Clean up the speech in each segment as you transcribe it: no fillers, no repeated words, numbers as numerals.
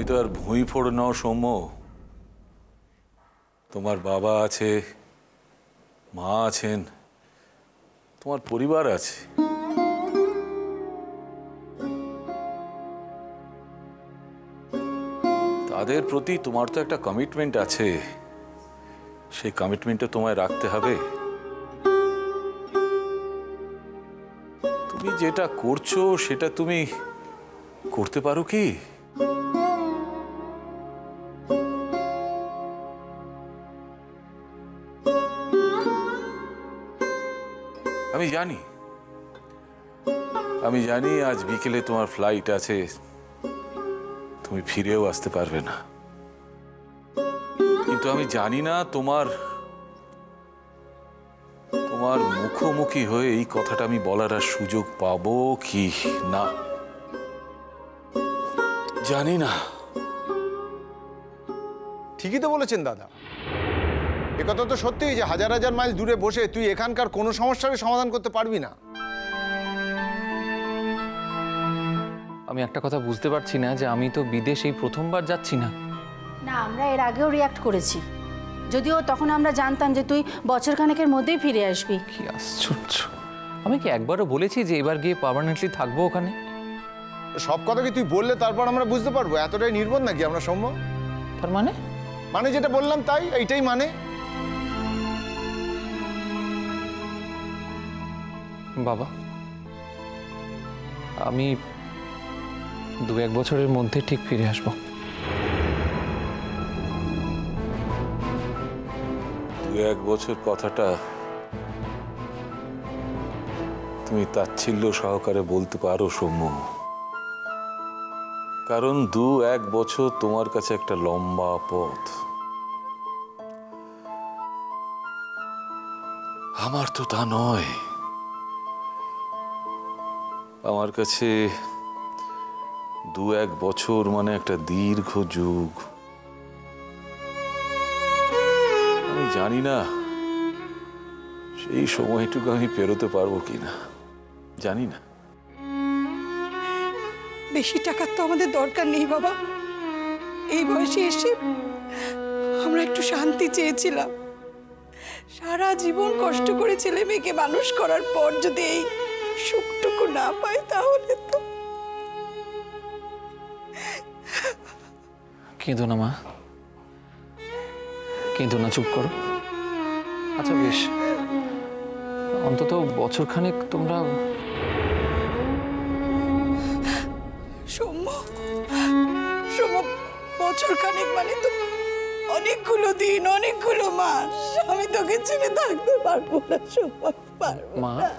তো আর ভুঁই ফোড় নাও সৌম্য। তোমার বাবা আছে, মা আছেন, তোমার পরিবার আছে। তাদের প্রতি তোমার তো একটা কমিটমেন্ট আছে, সেই কমিটমেন্টটা তোমায় রাখতে হবে। তুমি যেটা করছো সেটা তুমি করতে পারো কি? আমি জানি আজ বিকেলে তোমার ফ্লাইট আছে, তুমি ফিরেও আসতে পারবে না। কিন্তু আমি জানি না তোমার মুখোমুখি হয়ে এই কথাটা আমি বলার আর সুযোগ পাবো কি না জানি না। ঠিকই তো বলেছেন দাদা, একথা তো সত্যি যে হাজার হাজার মাইল দূরে বসে তুই এখানকার কোনো সমস্যারই সমাধান করতে পারবি না। আমি একটা কথা বুঝতে পারছি না যে আমি তো বিদেশে এই প্রথমবার যাচ্ছি না। না, আমরা এর আগেও রিঅ্যাক্ট করেছি, যদিও তখন আমরা জানতাম যে তুই বছরখানেকের মধ্যেই ফিরে আসবি। কি আশ্চর্য! আমি কি একবারও বলেছি যে এবার গিয়ে পার্মানেন্টলি থাকবো ওখানে? সব কথা কি তুই বললে তারপর আমরা বুঝতে পারবো? এতটাই নির্বোধ নাকি আমরা সৌম্য? তার মানে মানে যেটা বললাম তাই, এইটাই মানে। বাবা, আমি 2-1 বছরের মধ্যে ঠিক ফিরে আসবো। 2-1 বছর কথাটা তুমি তাচ্ছিল্য সহকারে বলতে পারো সৌম্য, কারণ 2-1 বছর তোমার কাছে একটা লম্বা পথ। আমার তো তা নয়। আমার কাছে 2-1 বছর মানে একটা দীর্ঘ যুগ। আমি জানি না সেই সময়টুকু আমি পেরোতে পারবো কিনা, জানি না। বেশি টাকার তো আমাদের দরকার নেই বাবা। এই বয়সে এসে আমরা একটু শান্তি চেয়েছিলাম। সারা জীবন কষ্ট করে ছেলে মেয়েকে মানুষ করার পর যদি এই সুখটুকু না পাই তাহলে তো। কেঁদো না মা, কেঁদো না, চুপ করো। আচ্ছা বেশ, অন্তত বছরখানেক তোমরা। সৌম্য, বছরখানেক মানে তো অনেকগুলো দিন, অনেকগুলো মাস। আমি তোকে ছেড়ে থাকতে পারবো না সৌম্য, পারবো না।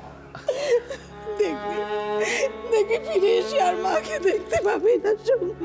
দেখবি ফিরে এসে আর মাকে দেখতে পাবি না সৌম্য।